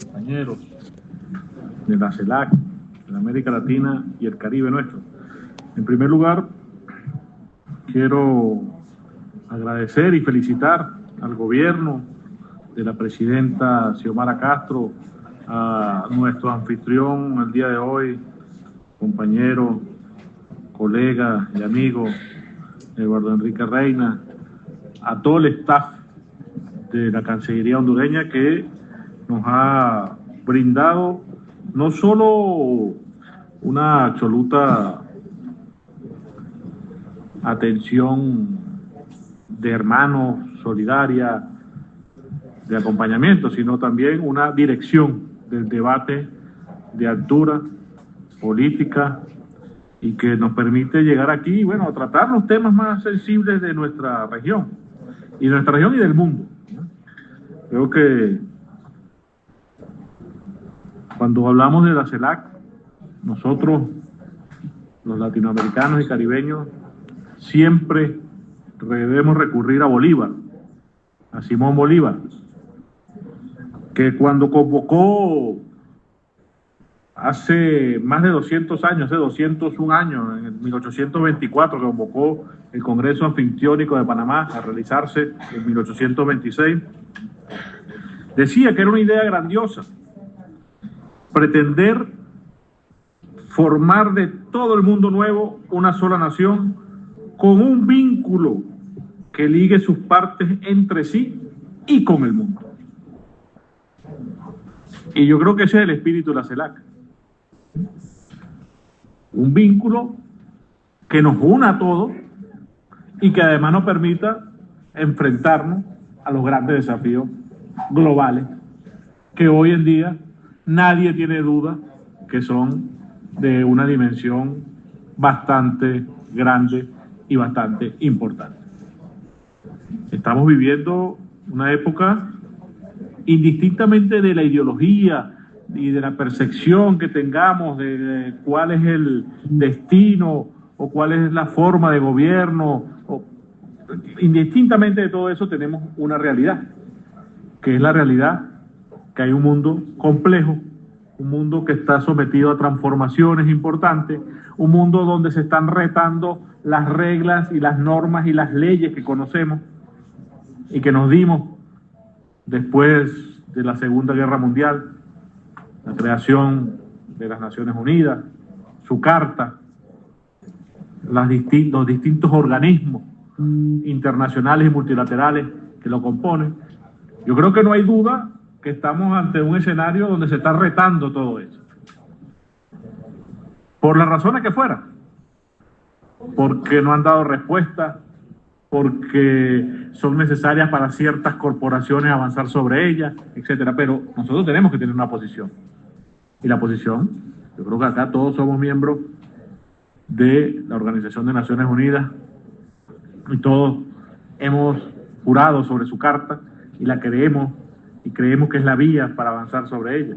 compañeros de la CELAC, de la América Latina y el Caribe nuestro. En primer lugar, quiero agradecer y felicitar al gobierno de la presidenta Xiomara Castro, a nuestro anfitrión el día de hoy, compañero, colega y amigo Eduardo Enrique Reina, a todo el staff de la Cancillería hondureña que nos ha brindado no solo una absoluta atención de hermanos, solidaria, de acompañamiento, sino también una dirección del debate de altura política y que nos permite llegar aquí, bueno, a tratar los temas más sensibles de nuestra región y del mundo. Creo que cuando hablamos de la CELAC, nosotros, los latinoamericanos y caribeños, siempre debemos recurrir a Bolívar, a Simón Bolívar, que cuando convocó hace más de 200 años, hace 201 años, en 1824, que convocó el Congreso Anfictiónico de Panamá a realizarse en 1826, decía que era una idea grandiosa pretender formar de todo el mundo nuevo una sola nación con un vínculo que ligue sus partes entre sí y con el mundo. Y yo creo que ese es el espíritu de la CELAC. Un vínculo que nos una a todos y que además nos permita enfrentarnos a los grandes desafíos globales que hoy en día nadie tiene duda que son de una dimensión bastante grande y bastante importante. Estamos viviendo una época, indistintamente de la ideología y de la percepción que tengamos de cuál es el destino o cuál es la forma de gobierno, indistintamente de todo eso tenemos una realidad, que es la realidad que hay un mundo complejo, un mundo que está sometido a transformaciones importantes, un mundo donde se están retando las reglas y las normas y las leyes que conocemos y que nos dimos después de la Segunda Guerra Mundial, la creación de las Naciones Unidas, su carta, los distintos organismos internacionales y multilaterales que lo componen. Yo creo que no hay duda que estamos ante un escenario donde se está retando todo eso. Por las razones que fueran. Porque no han dado respuesta, porque son necesarias para ciertas corporaciones avanzar sobre ellas, etcétera. Pero nosotros tenemos que tener una posición. Y la posición, yo creo que acá todos somos miembros de la Organización de Naciones Unidas y todos hemos jurado sobre su carta y la creemos y creemos que es la vía para avanzar sobre ella.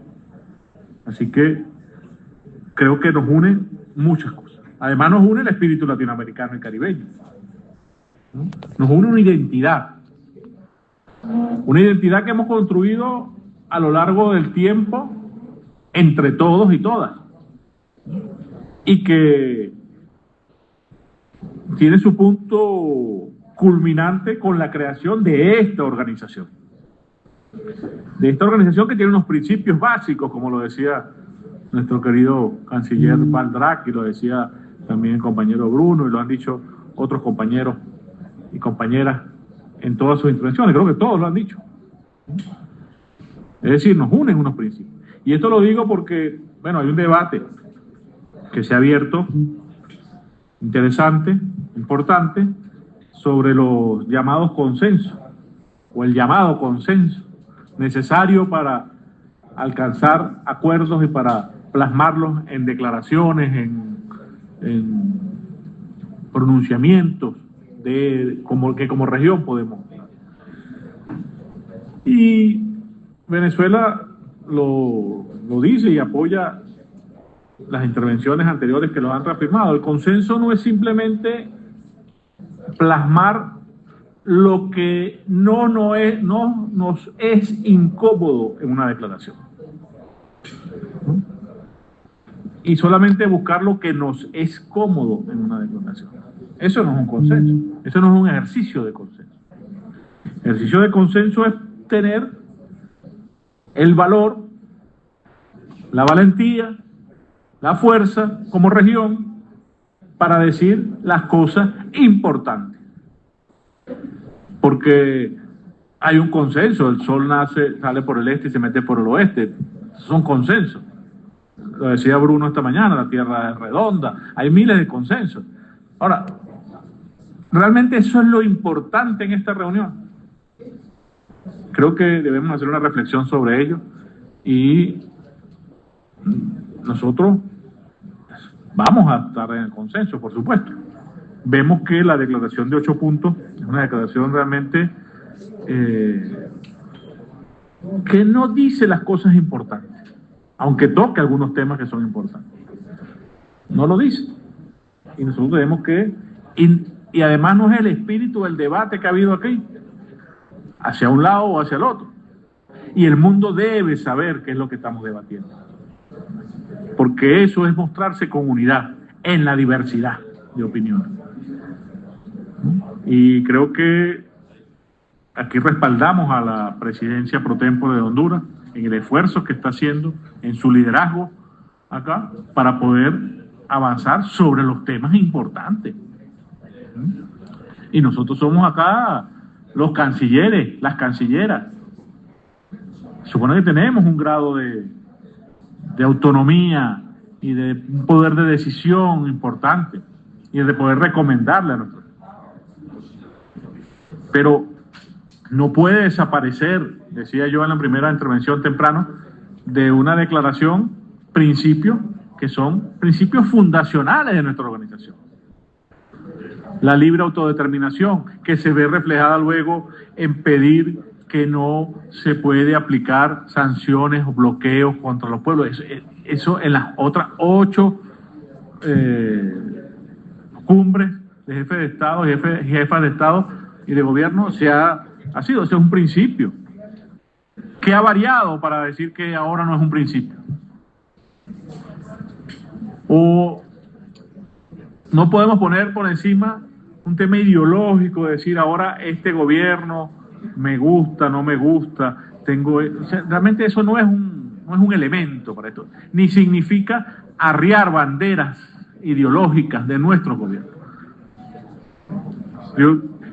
Así que creo que nos unen muchas cosas. Además nos une el espíritu latinoamericano y caribeño, ¿no? Nos une una identidad que hemos construido a lo largo del tiempo entre todos y todas, y que tiene su punto culminante con la creación de esta organización. De esta organización que tiene unos principios básicos, como lo decía nuestro querido canciller Valdrak, y lo decía también el compañero Bruno, y lo han dicho otros compañeros y compañeras en todas sus intervenciones. Creo que todos lo han dicho. Es decir, nos unen unos principios. Y esto lo digo porque, bueno, hay un debate que se ha abierto, interesante, importante, sobre los llamados consensos, o el llamado consenso, necesario para alcanzar acuerdos y para plasmarlos en declaraciones, en pronunciamientos que como región podemos. Y Venezuela lo dice y apoya las intervenciones anteriores que lo han reafirmado. El consenso no es simplemente plasmar lo que no nos es incómodo en una declaración. Y solamente buscar lo que nos es cómodo en una declaración. Eso no es un consenso, eso no es un ejercicio de consenso. El ejercicio de consenso es tener el valor, la valentía, la fuerza como región para decir las cosas importantes. Porque hay un consenso, el sol sale por el este y se mete por el oeste, son consensos. Lo decía Bruno esta mañana, la Tierra es redonda, hay miles de consensos. Ahora, realmente eso es lo importante en esta reunión. Creo que debemos hacer una reflexión sobre ello y nosotros vamos a estar en el consenso, por supuesto. Vemos que la declaración de 8 puntos es una declaración realmente que no dice las cosas importantes, aunque toque algunos temas que son importantes. No lo dice. Y nosotros tenemos que, y además no es el espíritu del debate que ha habido aquí, hacia un lado o hacia el otro. Y el mundo debe saber qué es lo que estamos debatiendo. Porque eso es mostrarse con unidad en la diversidad de opiniones. Y creo que aquí respaldamos a la presidencia pro tempore de Honduras en el esfuerzo que está haciendo, en su liderazgo acá, para poder avanzar sobre los temas importantes. Y nosotros somos acá los cancilleres, las cancilleras. Supone que tenemos un grado de autonomía y de un poder de decisión importante y de poder recomendarle a nosotros. Pero no puede desaparecer, decía yo en la primera intervención temprano, de una declaración principios que son principios fundacionales de nuestra organización. La libre autodeterminación, que se ve reflejada luego en pedir que no se puede aplicar sanciones o bloqueos contra los pueblos. Eso en las otras 8 cumbres de jefes de Estado, jefas de Estado y de gobierno ha sido, ese es un principio que ha variado para decir que ahora no es un principio. O no podemos poner por encima un tema ideológico, decir ahora este gobierno me gusta, no me gusta, o sea, realmente eso no es un elemento para esto, ni significa arriar banderas ideológicas de nuestro gobierno.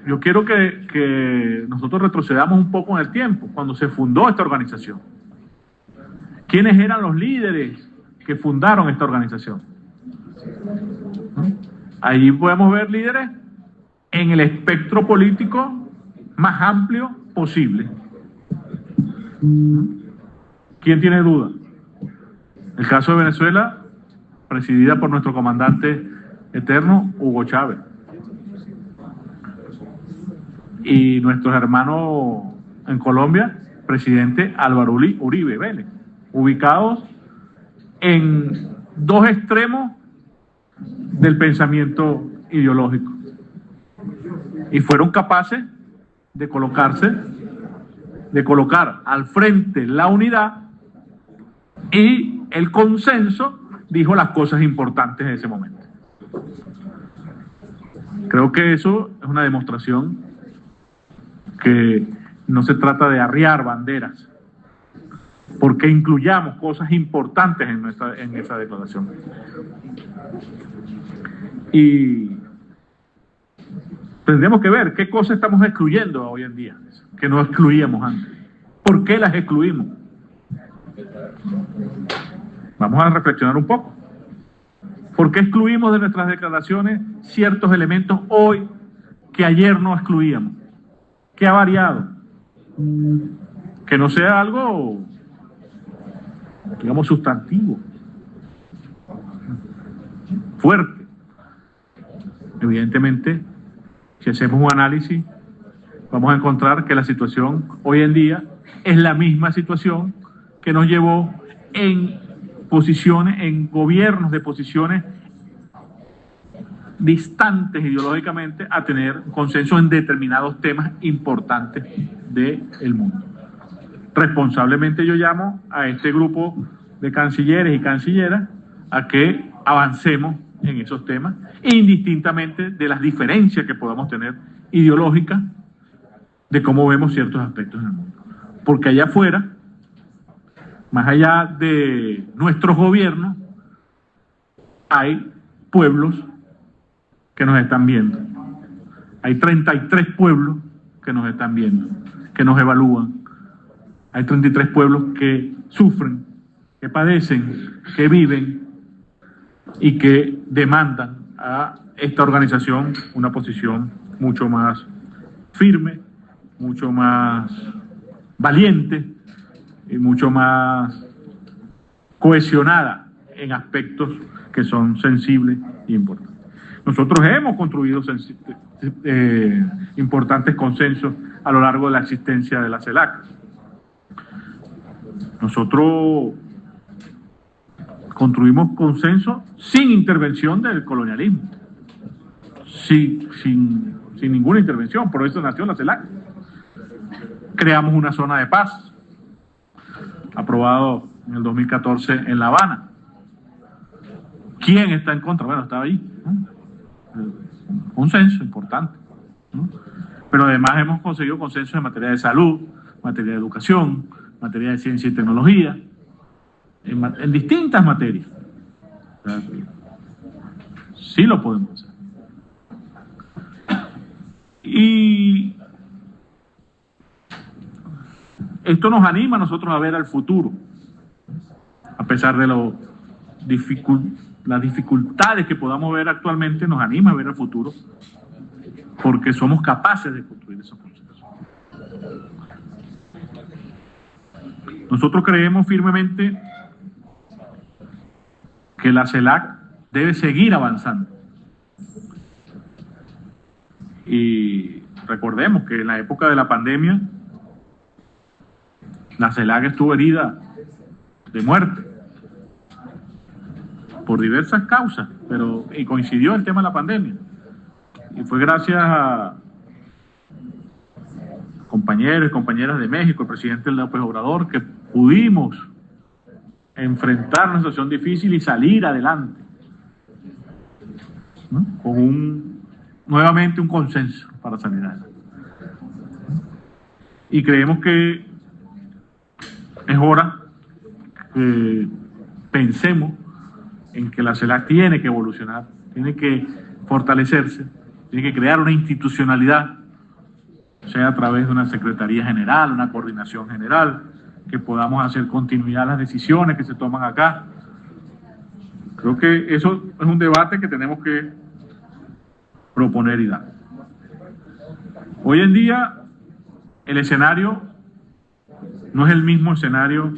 Yo quiero que nosotros retrocedamos un poco en el tiempo, cuando se fundó esta organización. ¿Quiénes eran los líderes que fundaron esta organización? Allí podemos ver líderes en el espectro político más amplio posible. ¿Quién tiene duda? El caso de Venezuela, presidida por nuestro comandante eterno, Hugo Chávez. Y nuestros hermanos en Colombia, presidente Álvaro Uribe Vélez, ubicados en 2 extremos del pensamiento ideológico. Y fueron capaces de colocar al frente la unidad, y el consenso dijo las cosas importantes en ese momento. Creo que eso es una demostración que no se trata de arriar banderas, porque incluyamos cosas importantes en esa declaración. Y tendríamos que ver qué cosas estamos excluyendo hoy en día, que no excluíamos antes. ¿Por qué las excluimos? Vamos a reflexionar un poco. ¿Por qué excluimos de nuestras declaraciones ciertos elementos hoy que ayer no excluíamos? ¿Qué ha variado? Que no sea algo, digamos, sustantivo, fuerte. Evidentemente, si hacemos un análisis, vamos a encontrar que la situación hoy en día es la misma situación que nos llevó en posiciones, en gobiernos de posiciones distantes ideológicamente a tener consenso en determinados temas importantes del mundo. Responsablemente yo llamo a este grupo de cancilleres y cancilleras a que avancemos en esos temas, indistintamente de las diferencias que podamos tener ideológicas de cómo vemos ciertos aspectos en el mundo. Porque allá afuera, más allá de nuestros gobiernos, hay pueblos que nos están viendo. Hay 33 pueblos que nos están viendo, que nos evalúan. Hay 33 pueblos que sufren, que padecen, que viven y que demandan a esta organización una posición mucho más firme, mucho más valiente y mucho más cohesionada en aspectos que son sensibles e importantes. Nosotros hemos construido importantes consensos a lo largo de la existencia de la CELAC. Nosotros construimos consenso sin intervención del colonialismo, sin ninguna intervención, por eso nació la CELAC. Creamos una zona de paz, aprobado en el 2014 en La Habana. ¿Quién está en contra? Bueno, estaba ahí, ¿no? Consenso importante, ¿no? Pero además hemos conseguido consenso en materia de salud, materia de educación, materia de ciencia y tecnología, en distintas materias. O sea, sí lo podemos hacer. Y esto nos anima a nosotros a ver al futuro, a pesar de las dificultades que podamos ver actualmente, nos anima a ver al futuro, porque somos capaces de construir esos procesos. Nosotros creemos firmemente que la CELAC debe seguir avanzando. Y recordemos que en la época de la pandemia, la CELAC estuvo herida de muerte por diversas causas, y coincidió el tema de la pandemia. Y fue gracias a compañeros y compañeras de México, el presidente López Obrador, que pudimos enfrentar una situación difícil y salir adelante, ¿no? Con nuevamente un consenso para salir adelante. Y creemos que es hora que pensemos en que la CELAC tiene que evolucionar, tiene que fortalecerse, tiene que crear una institucionalidad, sea a través de una Secretaría General, una coordinación general, que podamos hacer continuidad a las decisiones que se toman acá. Creo que eso es un debate que tenemos que proponer y dar. Hoy en día el escenario no es el mismo escenario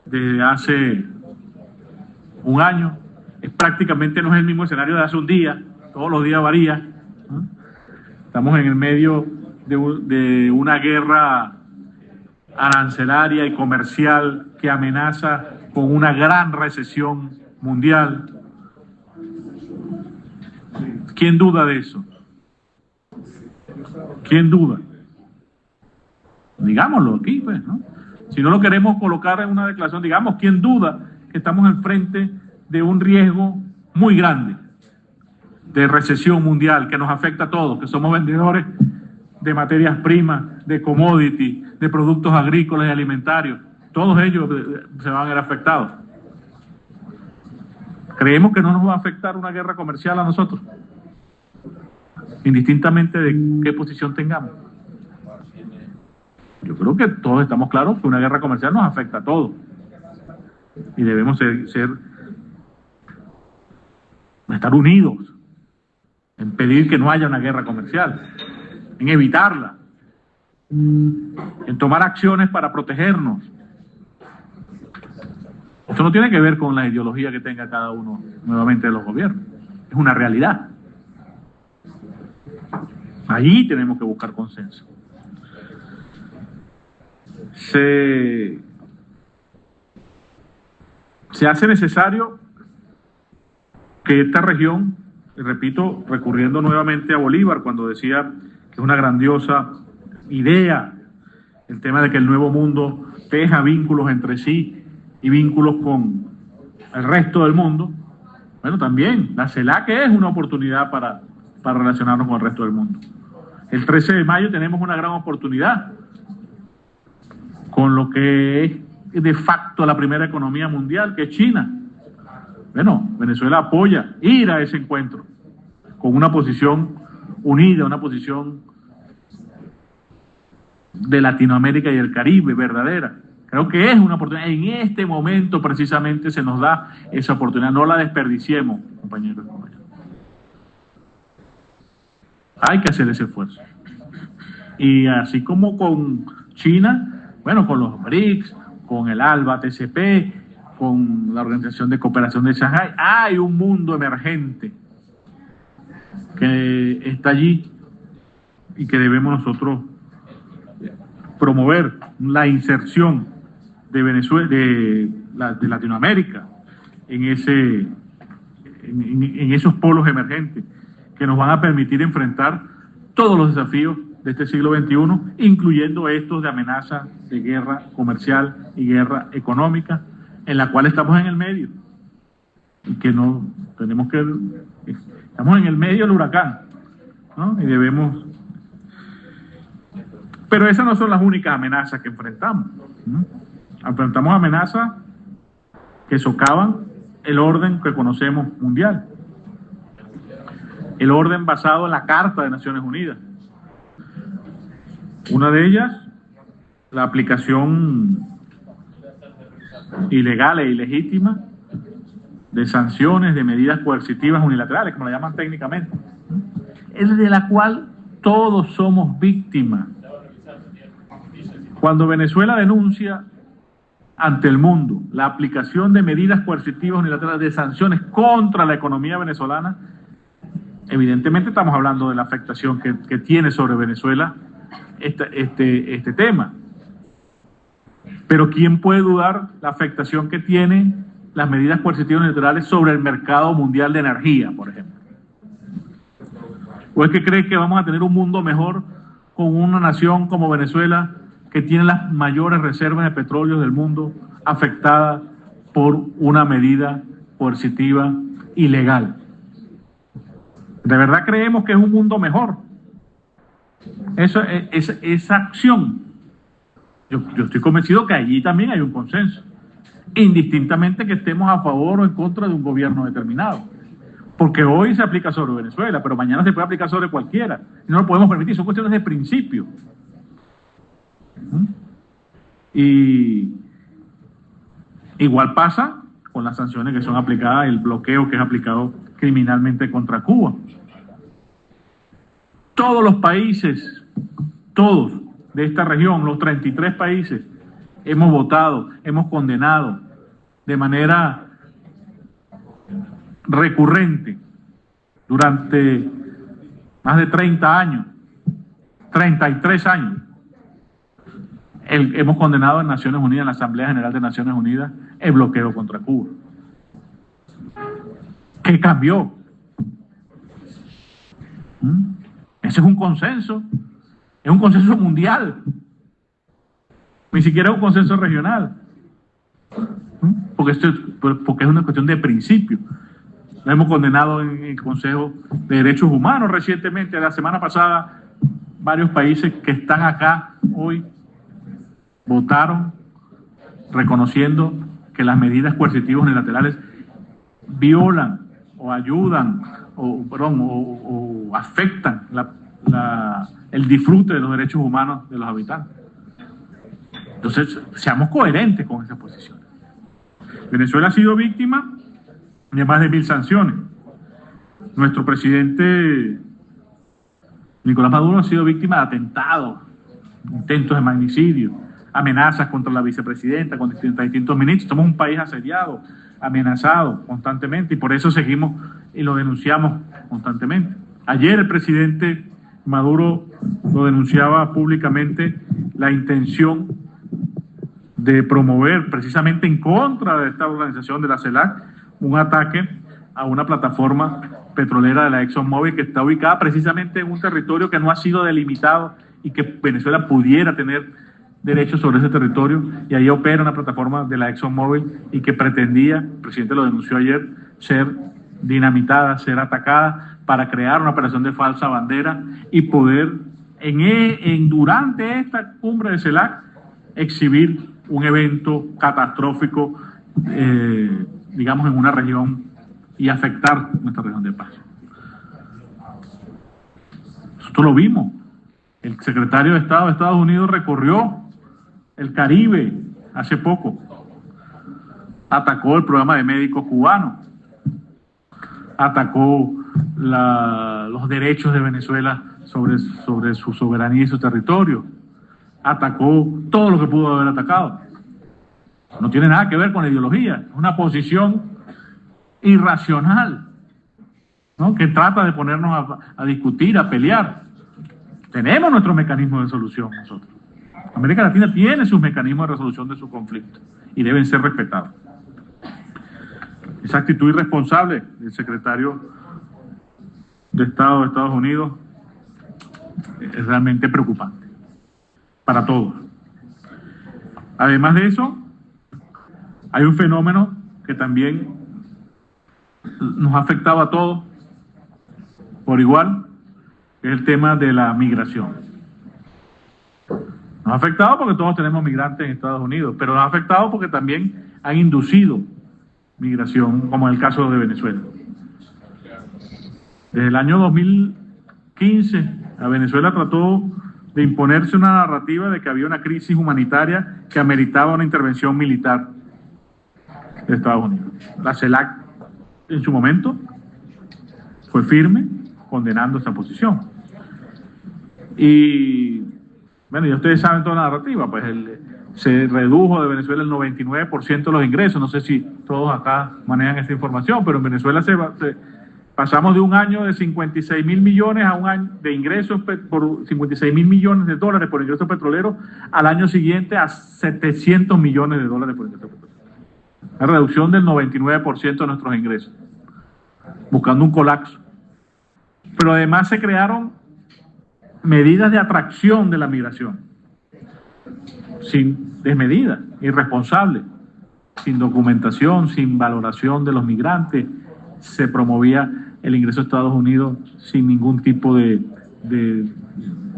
de hace un año, prácticamente no es el mismo escenario de hace un día, todos los días varía, ¿no? Estamos en el medio de una guerra arancelaria y comercial que amenaza con una gran recesión mundial. ¿Quién duda de eso? ¿Quién duda? Digámoslo aquí, pues, ¿no? Si no lo queremos colocar en una declaración, digamos, ¿quién duda que estamos al frente de un riesgo muy grande de recesión mundial que nos afecta a todos, que somos vendedores de materias primas, de commodity, de productos agrícolas y alimentarios? Todos ellos se van a ver afectados. ¿Creemos que no nos va a afectar una guerra comercial a nosotros? Indistintamente de qué posición tengamos. Yo creo que todos estamos claros que una guerra comercial nos afecta a todos. Y debemos estar unidos en pedir que no haya una guerra comercial, en evitarla, en tomar acciones para protegernos. Esto no tiene que ver con la ideología que tenga cada uno nuevamente de los gobiernos, es una realidad. Allí tenemos que buscar consenso. Se hace necesario que esta región y repito, recurriendo nuevamente a Bolívar cuando decía que es una grandiosa idea el tema de que el nuevo mundo teja vínculos entre sí y vínculos con el resto del mundo. Bueno, también la CELAC es una oportunidad para relacionarnos con el resto del mundo. El 13 de mayo tenemos una gran oportunidad con lo que es de facto la primera economía mundial, que es China. Bueno, Venezuela apoya ir a ese encuentro con una posición unida, una posición de Latinoamérica y el Caribe verdadera. Creo que es una oportunidad. En este momento precisamente se nos da esa oportunidad. No la desperdiciemos, compañeros y compañeras. Hay que hacer ese esfuerzo. Y así como con China, bueno, con los BRICS, con el ALBA TCP, con la Organización de Cooperación de Shanghái, hay un mundo emergente que está allí y que debemos nosotros promover la inserción de Venezuela, de Latinoamérica en esos polos emergentes que nos van a permitir enfrentar todos los desafíos de este siglo XXI, incluyendo estos de amenaza de guerra comercial y guerra económica, en la cual estamos en el medio y que no tenemos que, estamos en el medio del huracán, ¿no? Y debemos, pero esas no son las únicas amenazas que enfrentamos, ¿no? Enfrentamos amenazas que socavan el orden que conocemos mundial, el orden basado en la Carta de Naciones Unidas. Una de ellas, la aplicación ilegal e ilegítima de sanciones, de medidas coercitivas unilaterales, como la llaman técnicamente, es de la cual todos somos víctimas. Cuando Venezuela denuncia ante el mundo la aplicación de medidas coercitivas unilaterales, de sanciones contra la economía venezolana, evidentemente estamos hablando de la afectación que tiene sobre Venezuela este tema. Pero ¿quién puede dudar la afectación que tienen las medidas coercitivas unilaterales sobre el mercado mundial de energía, por ejemplo? ¿O es que cree que vamos a tener un mundo mejor con una nación como Venezuela, que tiene las mayores reservas de petróleo del mundo, afectada por una medida coercitiva ilegal? ¿De verdad creemos que es un mundo mejor? Esa acción, yo estoy convencido que allí también hay un consenso, indistintamente que estemos a favor o en contra de un gobierno determinado. Porque hoy se aplica sobre Venezuela, pero mañana se puede aplicar sobre cualquiera. No lo podemos permitir, son cuestiones de principio. Y igual pasa con las sanciones que son aplicadas, el bloqueo que es aplicado criminalmente contra Cuba. Todos los países, todos de esta región, los 33 países, hemos votado, hemos condenado de manera recurrente durante más de 30 años, 33 años. Hemos condenado en Naciones Unidas, en la Asamblea General de Naciones Unidas, el bloqueo contra Cuba. ¿Qué cambió? Ese es un consenso mundial, ni siquiera es un consenso regional, porque es una cuestión de principio. Lo hemos condenado en el Consejo de Derechos Humanos recientemente, la semana pasada, varios países que están acá hoy votaron reconociendo que las medidas coercitivas unilaterales violan o ayudan o afectan el disfrute de los derechos humanos de los habitantes. Entonces, seamos coherentes con esas posiciones. Venezuela ha sido víctima de más de 1000 sanciones. Nuestro presidente Nicolás Maduro ha sido víctima de atentados, intentos de magnicidio, amenazas contra la vicepresidenta, contra distintos ministros. Somos un país asediado, amenazado constantemente, y por eso seguimos y lo denunciamos constantemente. Ayer el presidente Maduro lo denunciaba públicamente, la intención de promover precisamente en contra de esta organización de la CELAC un ataque a una plataforma petrolera de la ExxonMobil, que está ubicada precisamente en un territorio que no ha sido delimitado y que Venezuela pudiera tener derechos sobre ese territorio, y ahí opera una plataforma de la ExxonMobil y que pretendía, el presidente lo denunció ayer, ser dinamitada, ser atacada para crear una operación de falsa bandera y poder durante esta cumbre de CELAC exhibir un evento catastrófico, digamos, en una región y afectar nuestra región de paz. Nosotros lo vimos. El secretario de Estado de Estados Unidos recorrió el Caribe hace poco, atacó el programa de médicos cubanos, atacó los derechos de Venezuela sobre su soberanía y su territorio, atacó todo lo que pudo haber atacado. No tiene nada que ver con la ideología, es una posición irracional, ¿no?, que trata de ponernos a discutir, a pelear. Tenemos nuestros mecanismos de solución nosotros. América Latina tiene sus mecanismos de resolución de su conflicto y deben ser respetados. Esa actitud irresponsable del secretario de Estado de Estados Unidos es realmente preocupante para todos. Además de eso, hay un fenómeno que también nos ha afectado a todos por igual, que es el tema de la migración. Nos ha afectado porque todos tenemos migrantes en Estados Unidos, pero nos ha afectado porque también han inducido migración, como en el caso de Venezuela. Desde el año 2015, a Venezuela trató de imponerse una narrativa de que había una crisis humanitaria que ameritaba una intervención militar de Estados Unidos. La CELAC, en su momento, fue firme condenando esa posición. Y bueno, ya ustedes saben toda la narrativa, pues se redujo de Venezuela el 99% de los ingresos. No sé si todos acá manejan esta información, pero en Venezuela pasamos de un año de 56.000 millones a un año de ingresos por 56.000 millones de dólares por ingresos petroleros, al año siguiente a 700 millones de dólares por ingresos petroleros. Una reducción del 99% de nuestros ingresos, buscando un colapso. Pero además se crearon medidas de atracción de la migración, sin desmedida, irresponsable, sin documentación, sin valoración de los migrantes. Se promovía el ingreso a Estados Unidos sin ningún tipo de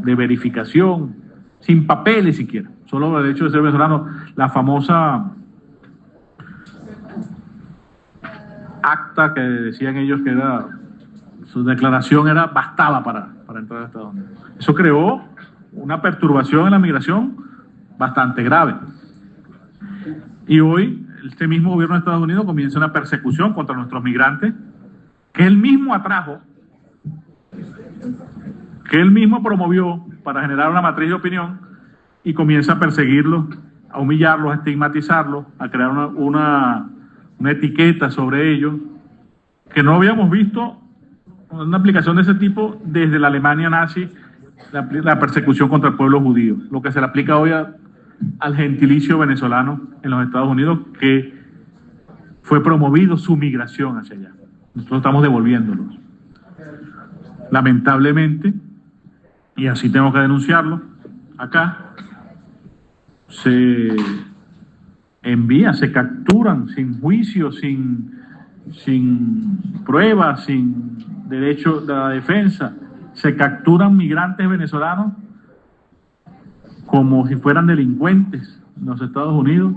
verificación, sin papeles siquiera, solo el hecho de ser venezolano. La famosa acta que decían ellos que era, su declaración bastaba para entrar a Estados Unidos. Eso creó una perturbación en la migración bastante grave. Y hoy, este mismo gobierno de Estados Unidos comienza una persecución contra nuestros migrantes, que él mismo atrajo, que él mismo promovió para generar una matriz de opinión, y comienza a perseguirlos, a humillarlos, a estigmatizarlos, a crear una etiqueta sobre ellos, que no habíamos visto una aplicación de ese tipo desde la Alemania nazi, la persecución contra el pueblo judío, lo que se le aplica hoy al gentilicio venezolano en los Estados Unidos, que fue promovido su migración hacia allá. Nosotros estamos devolviéndolos. Lamentablemente, y así tengo que denunciarlo, acá se envían, se capturan sin juicio, sin pruebas, sin derecho de la defensa, se capturan migrantes venezolanos como si fueran delincuentes en los Estados Unidos,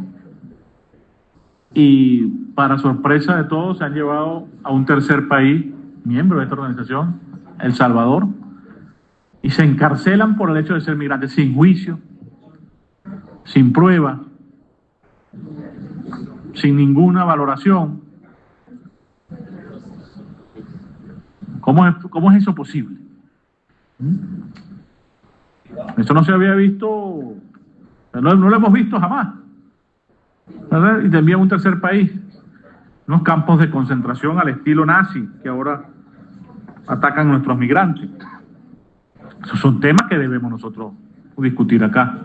y para sorpresa de todos se han llevado a un tercer país, miembro de esta organización, El Salvador, y se encarcelan por el hecho de ser migrantes, sin juicio, sin prueba, sin ninguna valoración. ¿Cómo es eso posible? Esto no se había visto, no lo hemos visto jamás, ¿verdad? Y te envían a un tercer país, unos campos de concentración al estilo nazi, que ahora atacan a nuestros migrantes. Esos son temas que debemos nosotros discutir acá,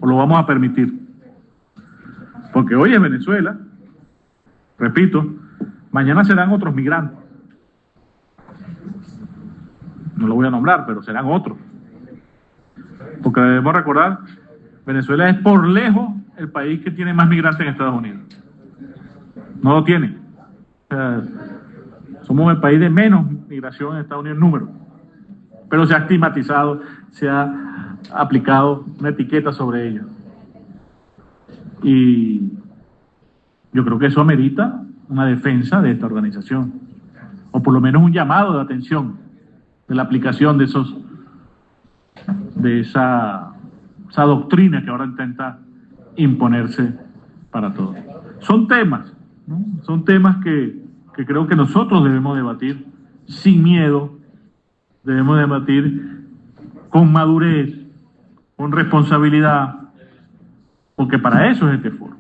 o lo vamos a permitir. Porque hoy es Venezuela, repito, mañana serán otros migrantes. no lo voy a nombrar, pero serán otros. Porque debemos recordar, Venezuela es por lejos el país que tiene más migrantes en Estados Unidos. No lo tiene. O sea, somos el país de menos migración en Estados Unidos en número. Pero se ha estigmatizado, se ha aplicado una etiqueta sobre ello. Y yo creo que eso amerita una defensa de esta organización, o por lo menos un llamado de atención de la aplicación de esa doctrina que ahora intenta imponerse para todos. Son temas, ¿no? Son temas que creo que nosotros debemos debatir sin miedo, debemos debatir con madurez, con responsabilidad, porque para eso es este foro.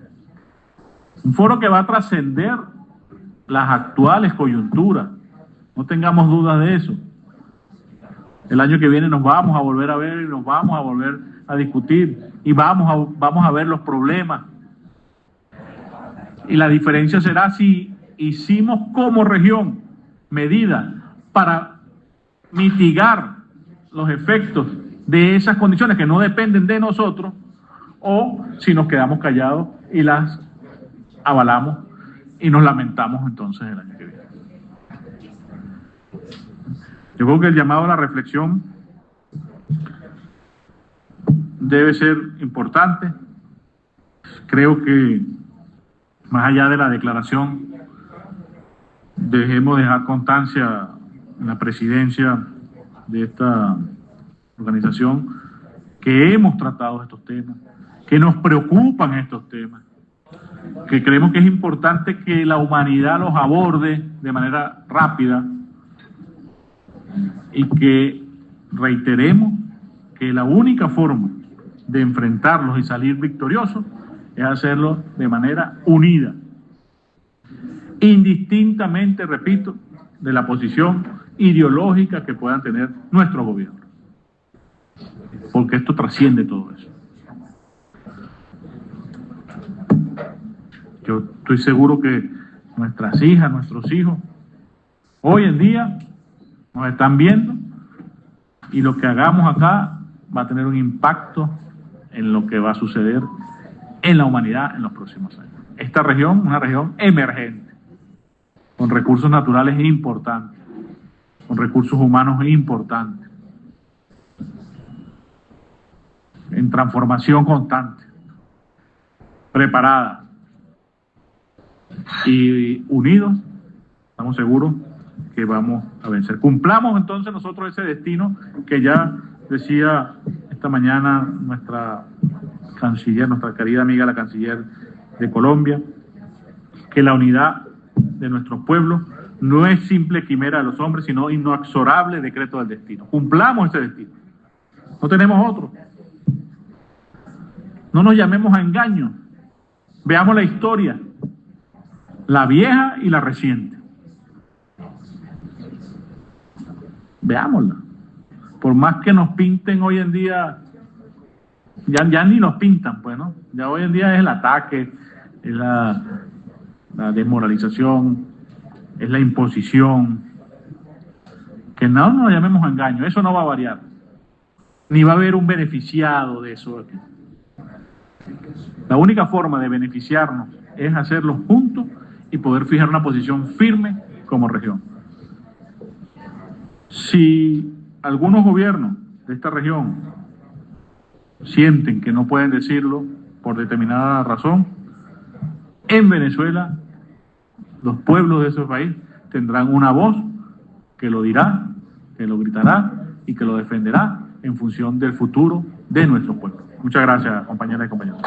Un foro que va a trascender las actuales coyunturas, no tengamos dudas de eso. El año que viene nos vamos a volver a ver y nos vamos a volver a discutir y vamos a ver los problemas. Y la diferencia será si hicimos como región medidas para mitigar los efectos de esas condiciones que no dependen de nosotros, o si nos quedamos callados y las avalamos y nos lamentamos entonces el año que viene. Yo creo que el llamado a la reflexión debe ser importante. Creo que más allá de la declaración, dejemos dejar constancia en la presidencia de esta organización que hemos tratado estos temas, que nos preocupan estos temas, que creemos que es importante que la humanidad los aborde de manera rápida y que reiteremos que la única forma de enfrentarlos y salir victoriosos es hacerlo de manera unida, indistintamente, repito, de la posición ideológica que puedan tener nuestro gobierno, porque esto trasciende todo eso. Yo estoy seguro que nuestras hijas, nuestros hijos, hoy en día nos están viendo y lo que hagamos acá va a tener un impacto en lo que va a suceder en la humanidad en los próximos años. Esta región, una región emergente, con recursos naturales importantes, con recursos humanos importantes, en transformación constante, preparada y unidos, estamos seguros que vamos a vencer. Cumplamos entonces nosotros ese destino que ya decía esta mañana nuestra canciller, nuestra querida amiga la canciller de Colombia, que la unidad de nuestros pueblos no es simple quimera de los hombres, sino inexorable decreto del destino. Cumplamos ese destino. No tenemos otro. No nos llamemos a engaño. Veamos la historia, la vieja y la reciente. Veámosla. Por más que nos pinten hoy en día, ya ni nos pintan, pues, ¿no? Ya hoy en día es el ataque, es la desmoralización, es la imposición. Que no nos llamemos a engaño, eso no va a variar. Ni va a haber un beneficiado de eso aquí. La única forma de beneficiarnos es hacerlo juntos y poder fijar una posición firme como región. Si algunos gobiernos de esta región sienten que no pueden decirlo por determinada razón, en Venezuela los pueblos de ese país tendrán una voz que lo dirá, que lo gritará y que lo defenderá en función del futuro de nuestro pueblo. Muchas gracias, compañeras y compañeros.